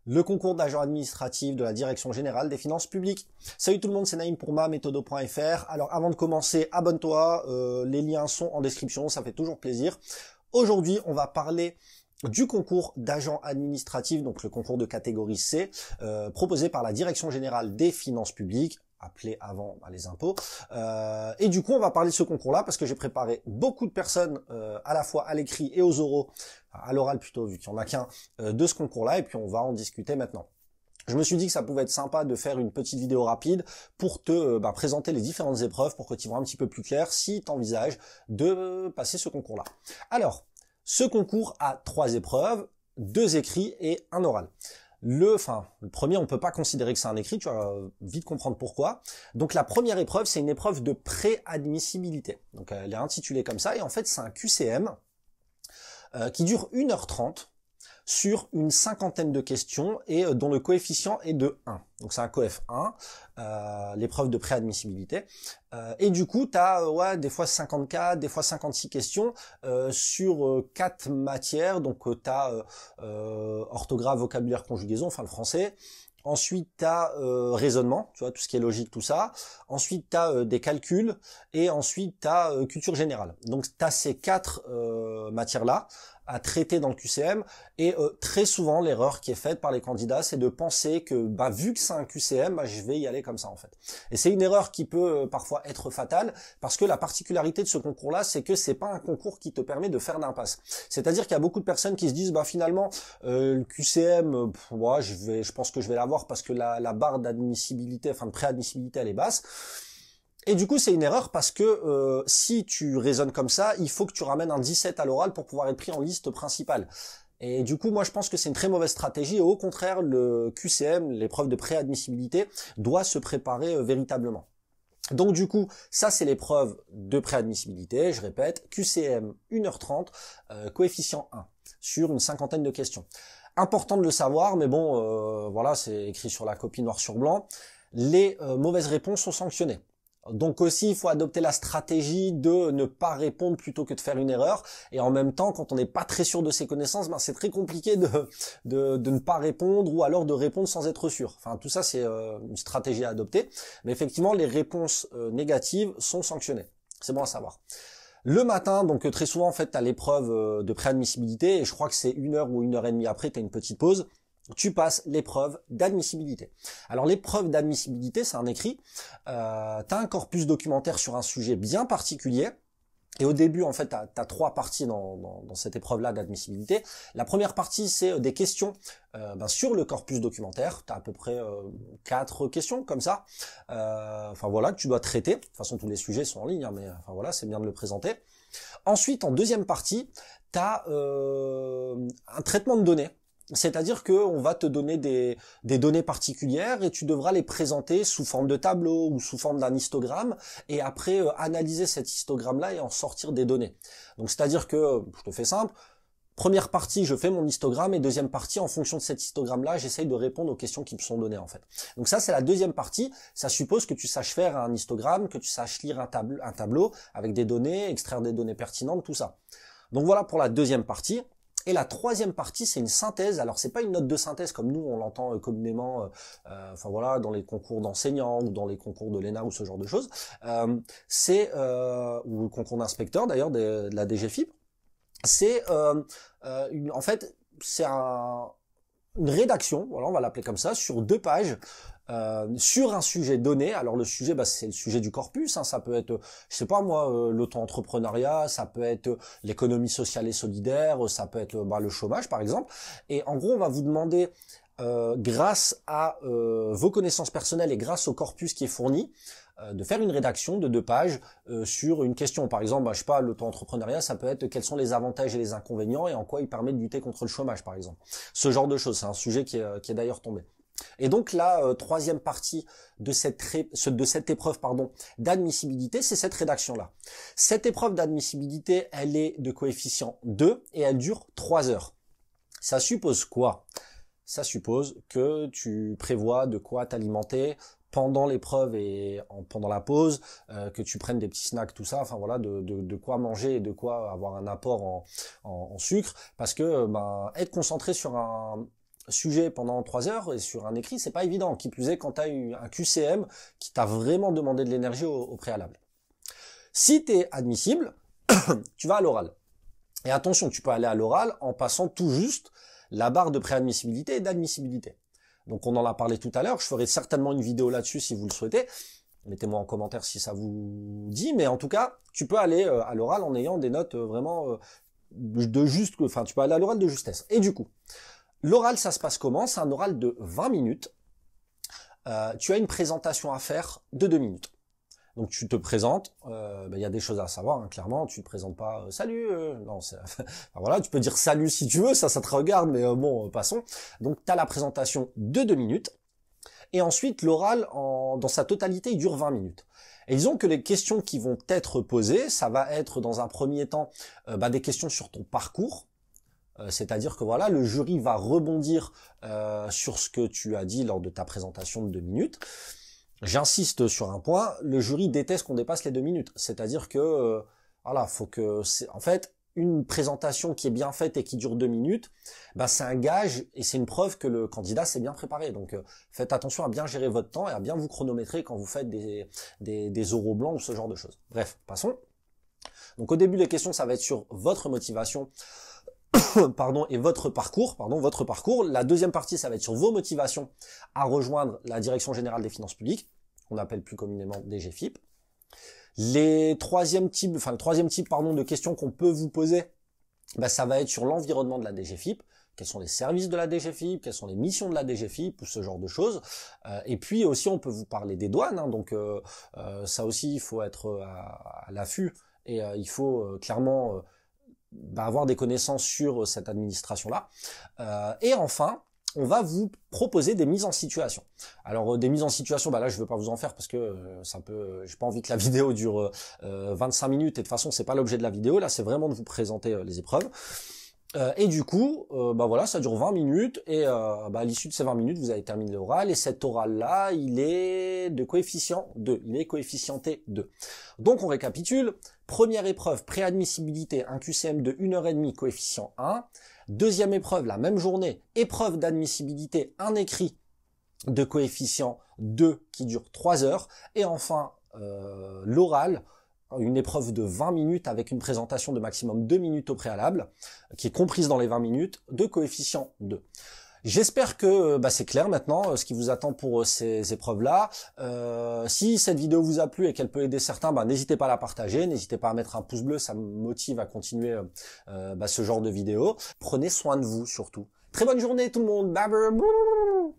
Le concours d'agent administratif de la Direction Générale des Finances Publiques. Salut tout le monde, c'est Naïm pour mamethodo.fr. Alors avant de commencer, abonne-toi, les liens sont en description, ça fait toujours plaisir. Aujourd'hui, on va parler du concours d'agent administratif, donc le concours de catégorie C, proposé par la Direction Générale des Finances Publiques, appelé avant les impôts. Et du coup, on va parler de ce concours-là parce que j'ai préparé beaucoup de personnes à la fois à l'écrit et aux oraux, à l'oral plutôt, vu qu'il n'y en a qu'un, de ce concours-là, et puis on va en discuter maintenant. Je me suis dit que ça pouvait être sympa de faire une petite vidéo rapide pour te présenter les différentes épreuves, pour que tu vois un petit peu plus clair si tu envisages de passer ce concours-là. Alors, ce concours a 3 épreuves, 2 écrits et 1 oral. Le premier, on peut pas considérer que c'est un écrit, tu vas vite comprendre pourquoi. Donc la première épreuve, c'est une épreuve de préadmissibilité. Donc elle est intitulée comme ça, et en fait c'est un QCM qui dure 1h30 sur une 50aine de questions et dont le coefficient est de 1. Donc c'est un coef 1, l'épreuve de préadmissibilité. Et du coup, tu as des fois 54, des fois 56 questions sur 4 matières. Donc tu as orthographe, vocabulaire, conjugaison, enfin le français. Ensuite, tu as raisonnement, tu vois, tout ce qui est logique, tout ça. Ensuite, tu as des calculs. Et ensuite, tu as culture générale. Donc, tu as ces 4 matières-là à traiter dans le QCM. Et très souvent, l'erreur qui est faite par les candidats, c'est de penser que, vu que c'est un QCM, je vais y aller comme ça, en fait. Et c'est une erreur qui peut parfois être fatale, parce que la particularité de ce concours-là, c'est que c'est pas un concours qui te permet de faire d'impasse. C'est-à-dire qu'il y a beaucoup de personnes qui se disent, finalement, le QCM, je pense que je vais l'avoir parce que la barre d'admissibilité, de préadmissibilité, elle est basse. Et du coup, c'est une erreur parce que si tu raisonnes comme ça, il faut que tu ramènes un 17 à l'oral pour pouvoir être pris en liste principale. Et du coup, moi, je pense que c'est une très mauvaise stratégie. Et au contraire, le QCM, l'épreuve de préadmissibilité, doit se préparer véritablement. Donc du coup, ça c'est l'épreuve de préadmissibilité, je répète, QCM 1h30, coefficient 1, sur une 50aine de questions. Important de le savoir, mais bon, voilà, c'est écrit sur la copie noir sur blanc, les mauvaises réponses sont sanctionnées. Donc aussi, il faut adopter la stratégie de ne pas répondre plutôt que de faire une erreur. Et en même temps, quand on n'est pas très sûr de ses connaissances, c'est très compliqué de ne pas répondre ou alors de répondre sans être sûr. Enfin, tout ça, c'est une stratégie à adopter. Mais effectivement, les réponses négatives sont sanctionnées. C'est bon à savoir. Le matin, donc très souvent, en fait, tu as l'épreuve de préadmissibilité. Et je crois que c'est 1 heure ou 1h30 après, tu as une petite pause. Tu passes l'épreuve d'admissibilité. Alors l'épreuve d'admissibilité, c'est un écrit. Tu as un corpus documentaire sur un sujet bien particulier. Et au début, en fait, tu as 3 parties dans cette épreuve-là d'admissibilité. La première partie, c'est des questions sur le corpus documentaire. Tu as à peu près 4 questions comme ça. Que tu dois traiter. De toute façon, tous les sujets sont en ligne, mais c'est bien de le présenter. Ensuite, en deuxième partie, tu as un traitement de données. C'est-à-dire qu'on va te donner des données particulières et tu devras les présenter sous forme de tableau ou sous forme d'un histogramme et après analyser cet histogramme-là et en sortir des données. Donc c'est-à-dire que, je te fais simple, première partie, je fais mon histogramme et deuxième partie, en fonction de cet histogramme-là, j'essaye de répondre aux questions qui me sont données en fait. Donc ça, c'est la deuxième partie. Ça suppose que tu saches faire un histogramme, que tu saches lire un tableau avec des données, extraire des données pertinentes, tout ça. Donc voilà pour la deuxième partie. Et la troisième partie, c'est une synthèse. Alors, c'est pas une note de synthèse comme nous, on l'entend communément, dans les concours d'enseignants ou dans les concours de l'ENA ou ce genre de choses. Ou le concours d'inspecteur d'ailleurs de la DGFiP. C'est une rédaction, voilà, on va l'appeler comme ça, sur 2 pages. Sur un sujet donné. Alors le sujet, c'est le sujet du corpus, ça peut être, l'auto-entrepreneuriat, ça peut être l'économie sociale et solidaire, ça peut être le chômage par exemple. Et en gros, on va vous demander, grâce à vos connaissances personnelles et grâce au corpus qui est fourni, de faire une rédaction de 2 pages sur une question. Par exemple, l'auto-entrepreneuriat, ça peut être quels sont les avantages et les inconvénients et en quoi il permet de lutter contre le chômage, par exemple. Ce genre de choses, c'est un sujet qui est d'ailleurs tombé. Et donc la troisième partie de cette épreuve d'admissibilité, c'est cette rédaction-là. Cette épreuve d'admissibilité, elle est de coefficient 2 et elle dure 3 heures. Ça suppose quoi? Ça suppose que tu prévois de quoi t'alimenter pendant l'épreuve et pendant la pause, que tu prennes des petits snacks, tout ça, de quoi manger et de quoi avoir un apport en sucre, parce que être concentré sur sujet pendant 3 heures et sur un écrit, c'est pas évident. Qui plus est, quand tu as eu un QCM qui t'a vraiment demandé de l'énergie au préalable. Si tu es admissible, tu vas à l'oral. Et attention, tu peux aller à l'oral en passant tout juste la barre de préadmissibilité et d'admissibilité. Donc on en a parlé tout à l'heure, je ferai certainement une vidéo là-dessus si vous le souhaitez. Mettez-moi en commentaire si ça vous dit, mais en tout cas, tu peux aller à l'oral en ayant des notes vraiment de juste, enfin tu peux aller à l'oral de justesse. Et du coup, l'oral ça se passe comment? C'est un oral de 20 minutes. Tu as une présentation à faire de 2 minutes. Donc tu te présentes, il y a des choses à savoir, hein, clairement, tu te présentes pas salut, non, enfin, voilà, tu peux dire salut si tu veux, ça te regarde, mais bon, passons. Donc tu as la présentation de 2 minutes, et ensuite l'oral dans sa totalité il dure 20 minutes. Et disons que les questions qui vont être posées, ça va être dans un premier temps des questions sur ton parcours, c'est-à-dire que voilà, le jury va rebondir sur ce que tu as dit lors de ta présentation de 2 minutes. J'insiste sur un point, le jury déteste qu'on dépasse les 2 minutes. C'est-à-dire que, voilà, faut que, en fait, une présentation qui est bien faite et qui dure 2 minutes, c'est un gage et c'est une preuve que le candidat s'est bien préparé. Donc, faites attention à bien gérer votre temps et à bien vous chronométrer quand vous faites des oraux blancs ou ce genre de choses. Bref, passons. Donc, au début, les questions, ça va être sur votre motivation, et votre parcours, La deuxième partie, ça va être sur vos motivations à rejoindre la Direction Générale des Finances Publiques, qu'on appelle plus communément DGFiP. Le troisième type de questions qu'on peut vous poser, ça va être sur l'environnement de la DGFiP. Quels sont les services de la DGFiP, quelles sont les missions de la DGFiP, ou ce genre de choses. Et puis aussi, on peut vous parler des douanes, hein, donc ça aussi, il faut être à l'affût, et il faut clairement avoir des connaissances sur cette administration-là. Et enfin, on va vous proposer des mises en situation. Alors des mises en situation, là je ne veux pas vous en faire parce que j'ai pas envie que la vidéo dure 25 minutes et de toute façon c'est pas l'objet de la vidéo. Là c'est vraiment de vous présenter les épreuves. Et du coup, voilà, ça dure 20 minutes et à l'issue de ces 20 minutes, vous avez terminé l'oral et cet oral-là, il est de coefficient 2, il est coefficienté 2. Donc on récapitule, première épreuve, préadmissibilité, un QCM de 1h30, coefficient 1. Deuxième épreuve, la même journée, épreuve d'admissibilité, un écrit de coefficient 2 qui dure 3 heures. Et enfin, l'oral, une épreuve de 20 minutes avec une présentation de maximum 2 minutes au préalable, qui est comprise dans les 20 minutes, de coefficient 2. J'espère que c'est clair maintenant ce qui vous attend pour ces épreuves-là. Si cette vidéo vous a plu et qu'elle peut aider certains, n'hésitez pas à la partager, n'hésitez pas à mettre un pouce bleu, ça me motive à continuer ce genre de vidéo. Prenez soin de vous surtout. Très bonne journée tout le monde. Bye bye.